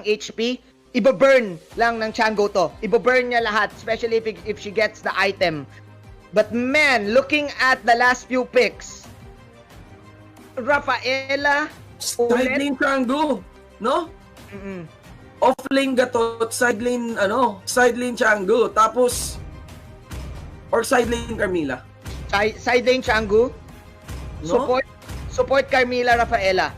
HP, iba-burn lang ng Chango to. Iba-burn niya lahat, especially if she gets the item. But man, looking at the last few picks, Rafaela, Side lane Chango, no? Off lane Gatot, side lane Chango, tapos or side lane Carmilla. Side lane Chango, No? support Carmilla, Rafaela.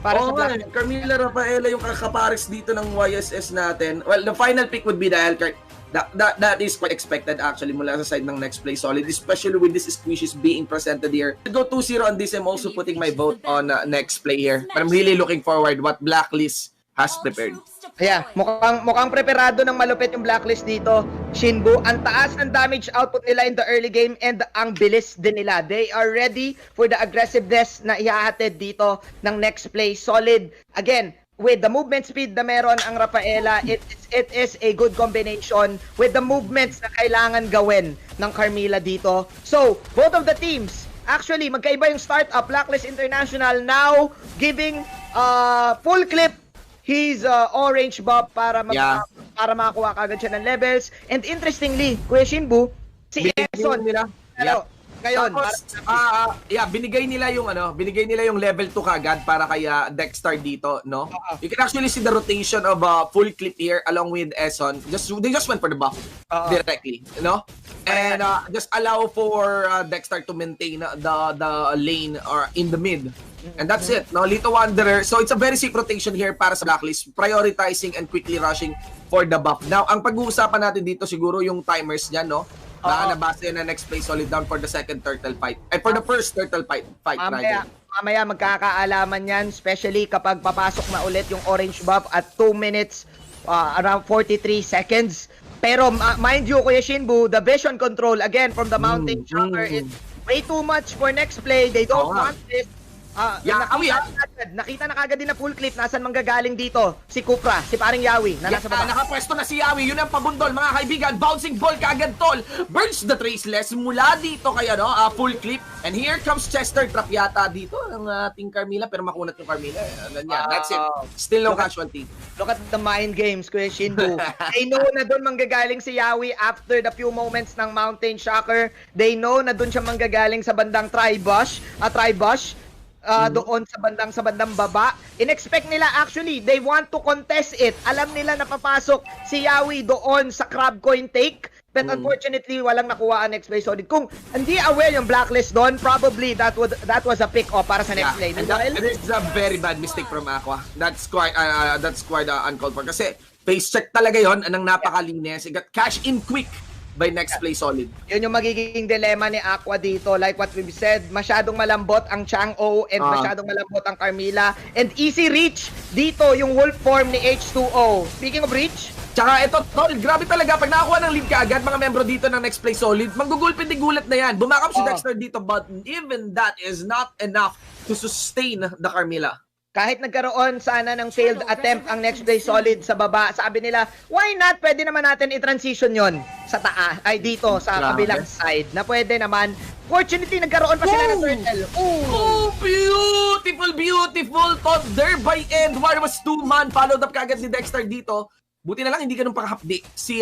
Para sa Black. Carmilla Rafaela yung kakapares dito ng YSS natin. Well, the final pick would be the Elcart. That is quite expected actually mula sa side ng Next Play Solid, especially with this squishes being presented here. To go 2-0 on this, I'm also putting my vote on Next Play here. But I'm really looking forward what Blacklist has prepared. Yeah, mukhang preparado ng malupit yung Blacklist dito, Shinbu. Ang taas ng damage output nila in the early game and ang bilis din nila. They are ready for the aggressiveness na ihahatid dito ng Next Play Solid. Again, with the movement speed na meron ang Rafaela, it is a good combination with the movements na kailangan gawin ng Carmilla dito. So, both of the teams, actually, magkaiba yung startup. Blacklist International now giving full clip his orange buff para para makakuha kagad siya ng levels. And interestingly, Kuya Shinbu, si Eson nila. Ngayon, binigay nila yung level 2 kagad para kay Dexter dito, no? You can actually see the rotation of full clip here along with Eson. They just went for the buff directly, you know? And just allow for Dexter to maintain the lane or in the mid. And that's it, no? Lito Wanderer. So it's a very safe rotation here para sa Blacklist, prioritizing and quickly rushing for the buff. Now, ang pag-uusapan natin dito siguro yung timers niya, no? Nabase na Next Play Solid down for the second turtle fight. For the first turtle fight. Mamaya magkakaalaman yan, especially kapag papasok na ulit yung orange buff at 2 minutes, around 43 seconds. Pero mind you, Kuya Shinbu, the vision control, again, from the Mountain Shocker is way too much for Next Play. They don't want this. Nakita na kagad din na full clip. Nasaan manggagaling dito? Si Kupra, si paring Yawi na nasa baba. Nakapwesto na si Yawi. Yun ang pabundol, mga kaibigan. Bouncing ball kagad, tol. Burns the traceless mula dito kay full clip. And here comes Chester. Trap yata dito ng ating Carmilla. Pero makunat yung Carmilla. That's it. Still no casualty. Look at the mind games, Kuya Shinbu. They know na doon manggagaling si Yawi after the few moments ng Mountain Shocker. They know na doon siya manggagaling sa bandang Tribush. Doon sa bandang baba. In-expect nila actually, they want to contest it. Alam nila na papasok si Yawi doon sa crab coin take. But unfortunately, walang nakuha ang Next Play Solid. Kung hindi aware yung Blacklist doon, probably that was a pick off para sa Next Play. And it's a very bad mistake from Aqua. That's quite uncalled for. Kasi face check talaga yon, anong napakalinis. It got cash in quick by Next Play Solid. Yun yung magiging dilemma ni Aqua dito. Like what we've said, masyadong malambot ang Chang'o and masyadong malambot ang Carmilla. And easy reach dito yung wolf form ni H2O. Speaking of reach, tsaka ito, tol, grabe talaga. Pag nakakuha ng lead kaagad, mga membro dito ng Next Play Solid, manggugulpin-gulat na yan. Bumakap si Dexter dito, but even that is not enough to sustain the Carmilla. kahit nagkaroon sana ng failed attempt ang Next Play Solid sa baba, sabi nila, why not? Pwede naman natin i-transition yon sa taas, ay dito sa kabilang side, na pwede naman. Fortunately, nagkaroon pa sila ng turtle. Oh, beautiful, beautiful thought there by Edward. Was 2-man, followed up kagad ni Dexter dito. Buti na lang, hindi ganun panghapdi si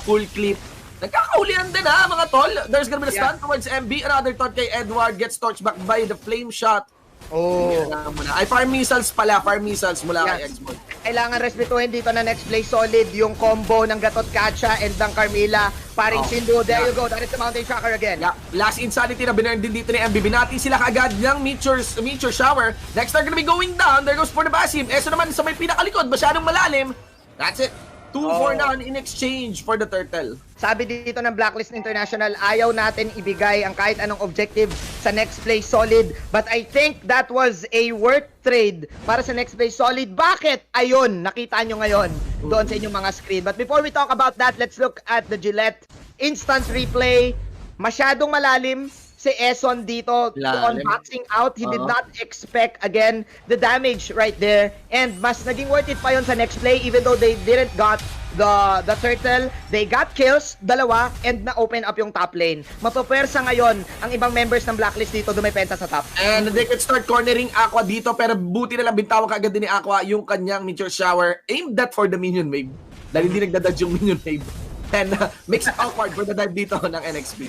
Full Clip. Nagkakaulian din mga tol. There's gonna be the stun towards MB. Another thought kay Edward, gets torched back by the flame shot. Ay, farm missiles pala. Farm missiles mula kay Xbox. Kailangan respetuhin dito na Next Play Solid yung combo ng Gatot Kacha and ng Carmilla. Paring Shindu, there you go. That is the Mountain Shocker again. Last Insanity na binurn din dito ni MB. Binati sila kagad ng Meteor Shower. Dexter gonna be going down. There goes for the passive. Eso naman sa may pinakalikod. Masyadong malalim. That's it. 2-4 na in exchange for the turtle. Sabi dito ng Blacklist International, ayaw natin ibigay ang kahit anong objective sa Next Play Solid. But I think that was a worth trade para sa Next Play Solid. Bakit? Ayun, nakita nyo ngayon doon sa inyong mga screen. But before we talk about that, let's look at the Gillette instant replay. Masyadong malalim si Eson dito on boxing out. He did not expect, again, the damage right there. And mas naging worth it pa yun sa next play even though they didn't got the Turtle. They got kills, dalawa, and na-open up yung top lane. Mapapwersa ngayon ang ibang members ng Blacklist dito dumepensa sa top. And they can start cornering Aqua dito, pero buti na lang bintawan kaagad din ni Aqua yung kanyang Meteor Shower. Aim that for the minion wave. Dahil hindi nagdadodge yung minion wave. And makes it awkward for the dive dito ng NXP.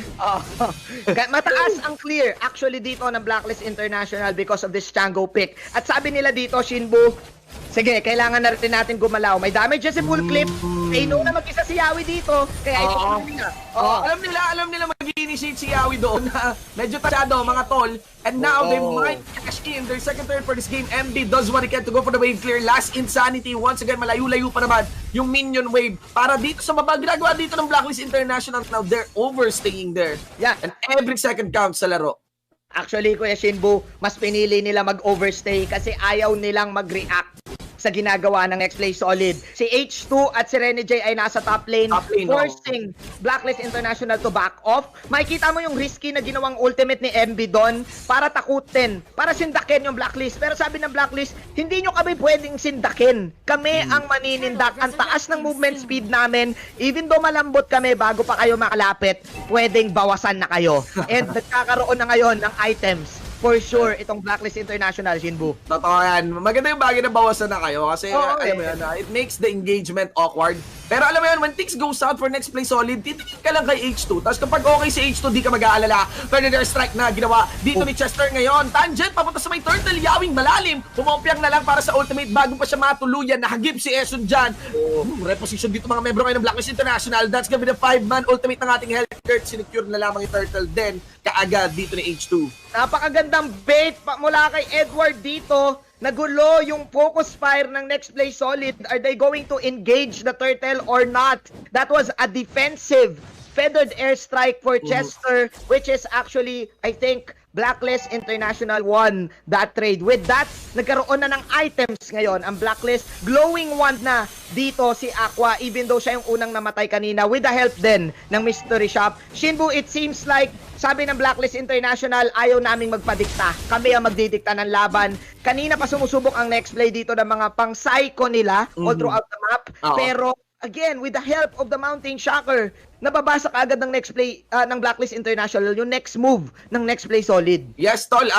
Mataas ang clear actually dito ng Blacklist International because of this Chango pick. At sabi nila dito, Shinbu, sige, kailangan na rin natin gumalaw. May damage si full clip. They know na mag-isa si Yawi dito. Kaya ito nila. Alam nila mag-initiate si Yawi doon na medyo tasyado mga tol. And now they might cash in their second turn for this game. MB does what he can to go for the wave clear. Last Insanity. Once again, malayo-layo pa naman yung minion wave. Para dito sa baba, ginagawa dito ng Blacklist International. Now they're overstaying there. Yeah. And every second counts sa laro. Actually, Kuya Shinbu, mas pinili nila mag-overstay kasi ayaw nilang mag-react sa ginagawa ng Next Play Solid. Si H2 at si Rene J ay nasa top lane, forcing Blacklist International to back off. Makikita mo yung risky na ginawang ultimate ni MB doon para takutin, para sindakin yung Blacklist. Pero sabi ng Blacklist, hindi nyo kami pwedeng sindakin. Kami ang maninindak. Ang taas ng movement speed namin, even though malambot kami bago pa kayo makalapit, pwedeng bawasan na kayo. And nagkakaroon na ngayon ng items. For sure, itong Blacklist International, Shinbu. Totoo yan. Maganda yung bagay na bawasan na kayo kasi alam mo yan, it makes the engagement awkward. Pero alam mo yan, when things go south for Next Play Solid, titigil ka lang kay H2. Tapos kapag okay si H2, di ka mag-aalala. Predator Strike na ginawa dito ni Chester ngayon. Tangent, papunta sa may Turtle, Yawing malalim. Pumompiang na lang para sa ultimate bago pa siya matuluyan. Nakagip si Esun dyan. Reposition dito mga membro ngayon ng Blacklist International. That's gonna be the 5-man ultimate ng ating Hellcurt. Sinecure na lamang yung Turtle. Then, kaagad dito ni H2. Napakagandang bait mula kay Edward dito. Nagulo yung focus fire ng Next Play Solid. Are they going to engage the Turtle or not? That was a defensive feathered airstrike for Chester, which is actually, I think, Blacklist International won that trade. With that, nagkaroon na ng items ngayon. Ang Blacklist, glowing wand na dito si Aqua, even though siya yung unang namatay kanina, with the help din ng Mystery Shop. Shinbu, it seems like, sabi ng Blacklist International, ayaw naming magpadikta. Kami ang magdidikta ng laban. Kanina pa sumusubok ang Next Play dito ng mga pang-psycho nila all throughout the map. Pero, again, with the help of the Mountain Shocker, nababasa kaagad ng Next Play, ng Blacklist International, yung next move ng Next Play Solid. Yes, tol.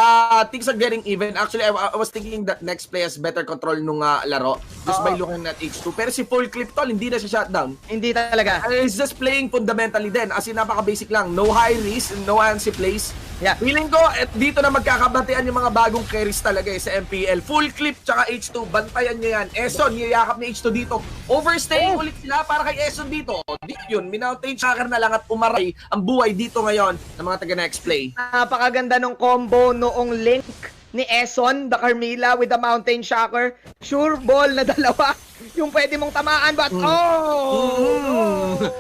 Things are getting even. Actually, I was thinking that Next Play has better control nung laro just by looking at H2. Pero si Full Clip, tol, hindi na siya shutdown. Hindi talaga. He's just playing fundamentally din. As in, napaka-basic lang. No high risk, no ansi plays. Yeah. Feeling ko, dito na magkakabatian yung mga bagong carries talaga sa MPL. Full Clip tsaka H2, bantayan niya yan. Eson, niyayakap ni H2 dito. Overstaying ulit sila para kay Eson dito. Di yun, Mountain Shocker na lang at umaray ang buhay dito ngayon ng mga taga-Next Play. Napakaganda ng combo noong link ni Eson, the Carmilla with the Mountain Shocker. Sure ball na dalawa yung pwede mong tamaan, but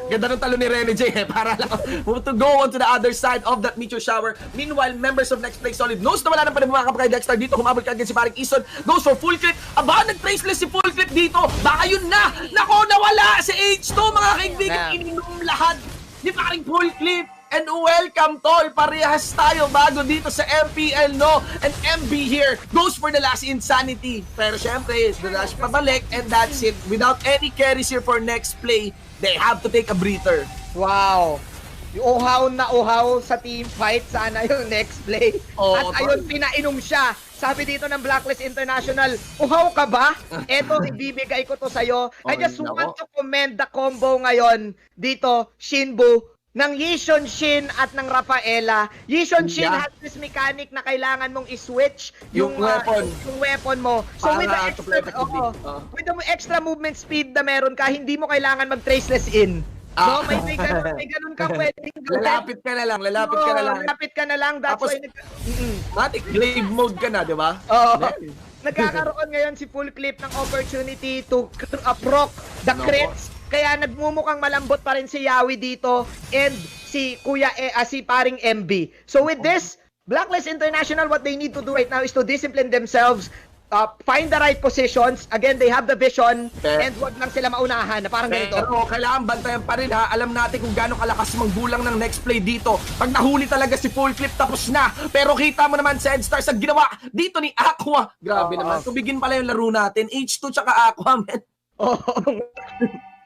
Ganda ng talo ni Rene J para lang to go on to the other side of that Meteor Shower. Meanwhile, members of Next Play Solid knows na wala nang panabumakap kay Dexter dito. Humabol kagad si Paring Ison. Goes for Full Clip. Aba, nag-traceless si Full Clip dito. Baka yun na. Nako, nawala si H2, mga kaibigan. Ininom lahat ni Paring Full Clip. And welcome, tol. Parehas tayo bago dito sa MPL, no? And MB here goes for the last Insanity. Pero syempre, the last pabalik, and that's it. Without any carries here for Next Play, they have to take a breather. wow. Yung uhaw na uhaw sa team fight, sana yung Next Play. At ayun, pinainom siya. Sabi dito ng Blacklist International, uhaw ka ba? Eto, ibibigay ko to sa'yo. I just want to commend the combo ngayon dito, Shinbu, ng Yishon Shin at ng Rafaela. Yishon Shin has this mechanic na kailangan mong i-switch yung weapon mo. So with the extra movement speed na meron ka, hindi mo kailangan mag-traceless in. No, may ganun ka pwedeng gawin. Lalapit ka na lang. Lalapit ka na lang. That's tapos, why glaive mode ka na, di ba? Nagkakaroon ngayon si Full Clip ng opportunity to proc the crits. Kaya nagmumukhang malambot pa rin si Yawi dito and si si Paring MB. So with this, Blacklist International, what they need to do right now is to discipline themselves, find the right positions. Again, they have the vision and wag lang sila maunahan na parang ganito. Pero kailangan bantayan pa rin ha. Alam natin kung gaano kalakas manggulang ng Next Play dito. Pag nahuli talaga si Full Clip, tapos na. Pero kita mo naman sa Stars ang ginawa dito ni Aqua. Grabe naman. Tubigin pala yung laro natin. H2 tsaka Aqua, man.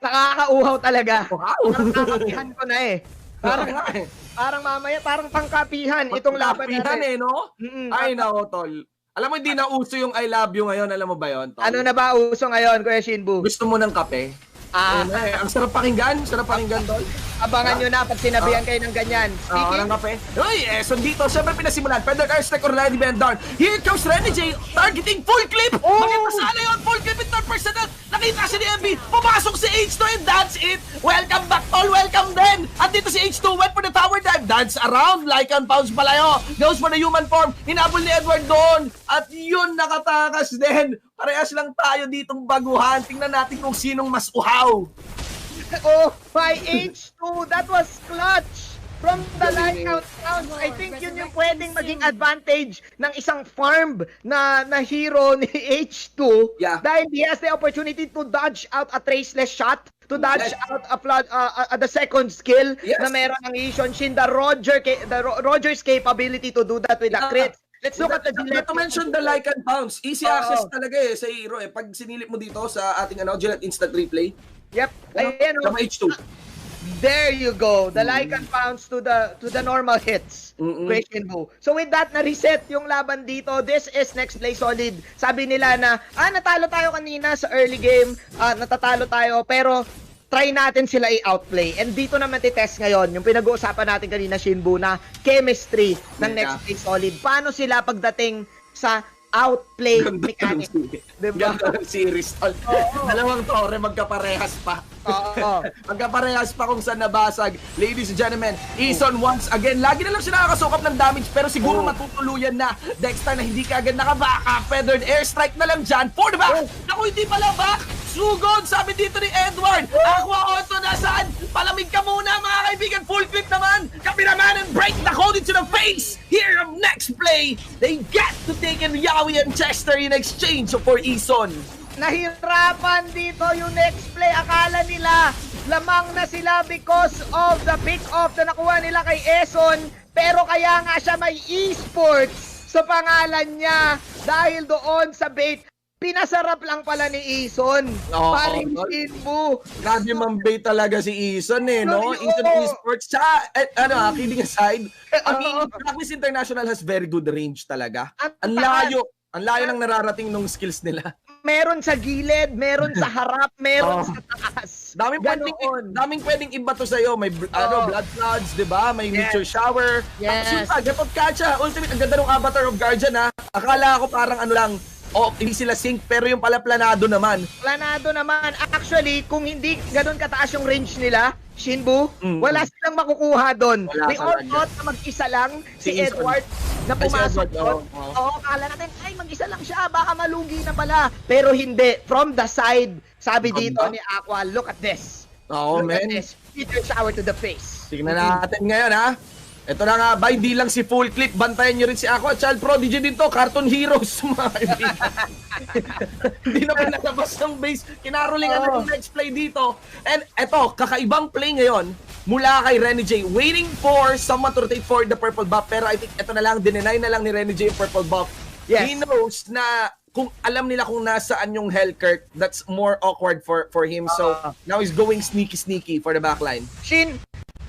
Nakakauhaw talaga. Wow. Parang kakapihan ko na eh. Parang, nga eh. parang mamaya, parang pangkapihan itong laban Pagkapihan natin. no? Ay, nako, tol. Alam mo, hindi na uso yung I love you ngayon. Alam mo ba yon, tol? Ano na ba uso ngayon, Kuya Shinbu? Gusto mo ng kape? Ang sarap pakinggan. Tol. Abangan nyo na pag sinabihan kayo ng ganyan. Speaking, Ng kape. Uy, Eson dito. Siyempre pinasimulan. Pedro Arstek or Randy Bendar. Here comes Renny J. Targeting full clip. Oh! Makita sana yun. Full clip in third personal. Nakita siya ni MB. Pumasok si H2 and that's it. Welcome back, tol. Welcome din. At dito si H2 went for the tower dive. Dance around like on pounds palayo. Goes for the human form. Hinabol ni Edward doon. At yun, nakatakas din. Parehas lang tayo ditong baguhan. Tingnan natin kung sinong mas uhaw. oh, my H2, that was clutch! From the line out rounds, I think yun yung pwedeng maging advantage ng isang farm na hero ni H2. Yeah. Dahil he has the opportunity to dodge out a traceless shot, to dodge out a flood, the second skill na meron ng Ishonshin, the Roger's capability to do that with the crit. Let's look at the Not to mention the like and bounce. Easy access talaga eh sa hero eh. Pag sinilip mo dito sa ating Gillette Instant Replay. Yep. Ayan, Sama H2. There you go. The like and bounce to the normal hits. Question Bo. So with that, na-reset yung laban dito. This is next play solid. Sabi nila na, natalo tayo kanina sa early game. Natatalo tayo. Pero try natin sila i-outplay. And dito naman titest ngayon, yung pinag-uusapan natin kanina, Shinbu, na chemistry ng next play solid. Paano sila pagdating sa outplay mechanic? Diba? Ganda ng series. Dalawang tore, magkaparehas pa. Magkaparehas pa kung saan nabasag. Ladies and gentlemen, Eson once again, lagi na lang siya nakakasukap ng damage pero siguro matutuluyan na. Dexter na hindi ka agad nakabaka. Feathered airstrike na lang dyan for the back. Naku, hindi pala back. Sugod, sabi dito ni Edward. Aqua Otto, nasaan? Palamig ka muna mga kaibigan. Full clip naman. Kapiraman and break the code into the face. Here of next play. They get to take in Yawi and Chester in exchange for Eson. Nahirapan dito yung next play. Akala nila lamang na sila because of the pick-off na nakuha nila kay Eson. Pero kaya nga siya may esports sa pangalan niya dahil doon sa bait. Pinasarap lang pala ni Eson. Paring Shinbu. Grabe mambay talaga si Eson eh, no? Eson Esports. Tsaka, kidding aside, ang Blacklist International has very good range talaga. Ang layo ng nararating ng skills nila. Meron sa gilid, meron sa harap, meron sa taas. Daming pwedeng iba to sa'yo. May blood floods, di ba? May meteor shower. Tapos yung Gapot Kacha, ultimate, ang ganda ng Avatar of Guardian ha. Akala ko parang hindi sila sync, pero yung pala planado naman. Planado naman. Actually, kung hindi ganun kataas yung range nila, Shinbu, wala silang makukuha doon. We all thought na mag-isa lang si Edward na pumasok doon. Kala natin, mag-isa lang siya, baka malugi na pala. Pero hindi. From the side, sabi dito ni Aqua, look at this. Look at this. Meteor shower to the face. Tignan natin ngayon ha. Ito na nga ba, hindi lang si Full Clip, bantayan nyo rin si Aqua, Child Prodigy din to, Cartoon Heroes, mga kaibigan. Hindi na pinalabas ng base, kinarolingan na yung next play dito. And eto, kakaibang play ngayon, mula kay Renny J, waiting for someone to rotate for the purple buff, pero I think ito na lang, dinenay na lang ni Renny J yung purple buff. Yes. He knows na kung alam nila kung nasaan yung Hellcurt, that's more awkward for him. So, now he's going sneaky for the backline. Shin,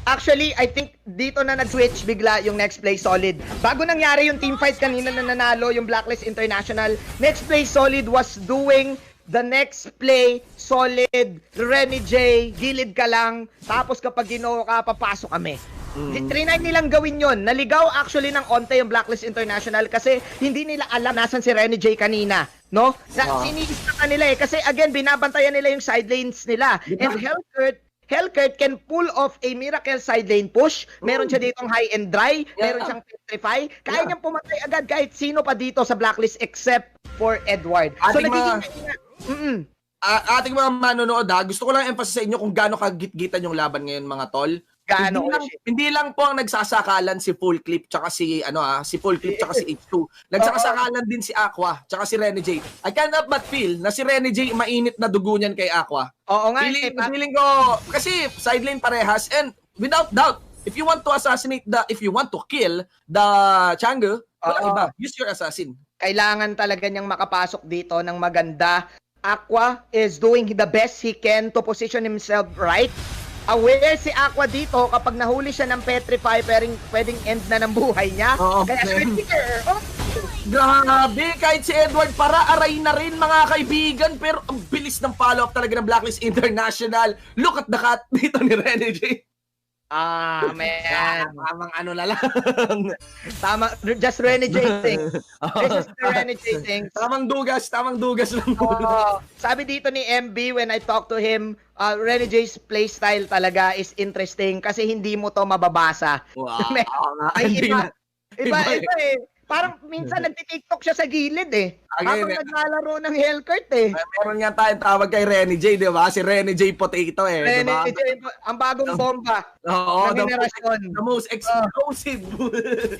actually, I think dito na nag-switch bigla yung next play solid. Bago nangyari yung team fights kanina na nanalo yung Blacklist International, next play solid was doing the next play solid, Renny J, gilid ka lang, tapos kapag ginawa ka, papasok kami. Trinay nilang gawin yon. Naligaw actually ng onte yung Blacklist International kasi hindi nila alam nasan si Renny J kanina. No? Sinigis na nila eh. Kasi again, binabantayan nila yung side lanes nila. And Hellcurt can pull off a miracle side lane push. Meron siya ditong high and dry. Meron siyang petrify. Kaya niyang pumatay agad kahit sino pa dito sa Blacklist except for Edward. So nagiging... ating mga manonood gusto ko lang emphasize sa inyo kung gaano kagit-gitan yung laban ngayon mga tol. Hindi lang po ang nagsasakalan si Full Clip tsaka si Full Clip tsaka si H2. Nagsasakalan din si Aqua tsaka si Renny J. I cannot but feel na si Renny J mainit na dugo niyan kay Aqua. Oo nga. Feeling ko kasi side lane parehas and without doubt if you want to kill the Chang'e, wala iba. Use your assassin. Kailangan talaga niyang makapasok dito ng maganda. Aqua is doing the best he can to position himself right. Aware si Aqua dito kapag nahuli siya ng Petrify, pwedeng end na ng buhay niya. Oo, Kaya man. Swiftier, Grabe, kahit si Edward para-aray na rin mga kaibigan, pero ang bilis ng follow-up talaga ng Blacklist International. Look at the cut dito ni Rene J. man. Tamang ano na lang. Tama, just renegating. This is the renegating. Tamang dugas lang. Sabi dito ni MB when I talk to him, Rene J's playstyle talaga is interesting kasi hindi mo to mababasa. Wow. Ay, Hindi iba na. eh. Parang minsan nagtitiktok siya sa gilid eh. Again, Habang naglalaro ng Hellcurt eh. Meron nga tayong tawag kay Rene J, di ba? Si Rene J Potato eh. Rene Diba? J, ang bagong bomba Oo, ng henerasyon. the most explosive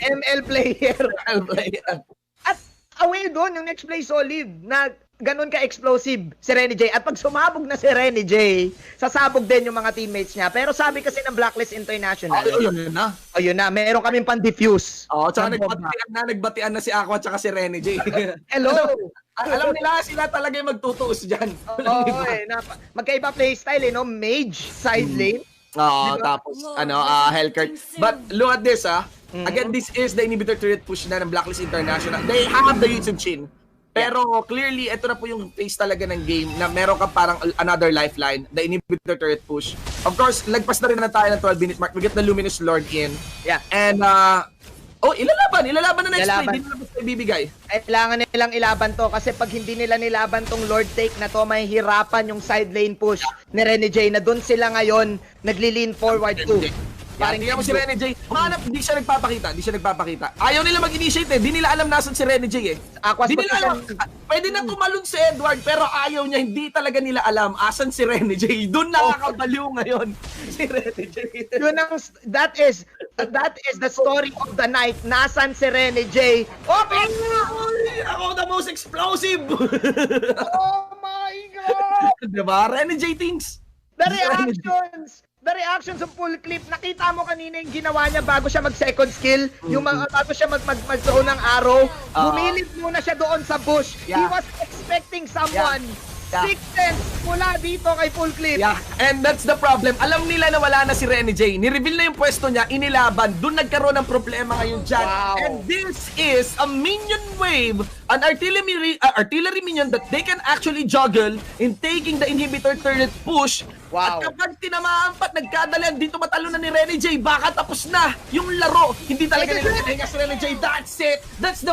ML player. player. At away doon, yung next play solid na ganun ka-explosive si Rene J. At pag sumabog na si Rene J, sasabog din yung mga teammates niya. Pero sabi kasi ng Blacklist International, Yun na. ayun na, meron kaming pan-diffuse. Oo, tsaka nagbatian na si Aqua tsaka si Rene J. Hello! Alam nila sila talaga yung magtutuos dyan. Oo, magkaiba playstyle no? Mage, side lane. Oo, tapos Hellcurt. But look at this Again, this is the inhibitor turret push na ng Blacklist International. They have the YouTube chin. Pero clearly, ito na po yung phase talaga ng game na meron ka parang another lifeline, the inhibitor turret push. Of course, lagpas na rin na tayo ng 12-minute mark. We get the Luminous Lord in. Yeah. And, ilalaban na next play. Hindi na basta ibibigay. Kailangan nilang ilaban to kasi pag hindi nila nilaban tong Lord Take na to, may hirapan yung side lane push ni Rene J na doon sila ngayon nagli-lean forward to. Parang tingnan mo si Rene J. Mahanap, hindi siya nagpapakita. Ayaw nila mag-initiate eh. Di nila alam nasan si Rene J eh. Di nila alam. Pwede na tumalon si Edward pero ayaw niya. Hindi talaga nila alam asan si Rene J. Doon nakakabaliw ngayon si Rene J. That is the story of the night. Nasan si Rene J? Open! Ako the most explosive! Oh my God! Diba? Rene J things. The reactions of full clip, nakita mo kanina yung ginawa niya bago siya mag-second skill, yung bago siya mag-throw ng arrow, bumilip muna siya doon sa bush. Yeah. He was expecting someone. Six sense mula dito kay full clip. Yeah, and that's the problem. Alam nila na wala na si Rene J. Ni-reveal na yung pwesto niya, inilaban. Doon nagkaroon ng problema ngayon dyan. Wow. And this is a minion wave, an artillery minion that they can actually juggle in taking the inhibitor turret push. Wow. At kapag tinamaan pa at nagkadalan, dito matalo na ni Rene J. Baka tapos na yung laro. Hindi talaga nila si Rene J. That's it. That's the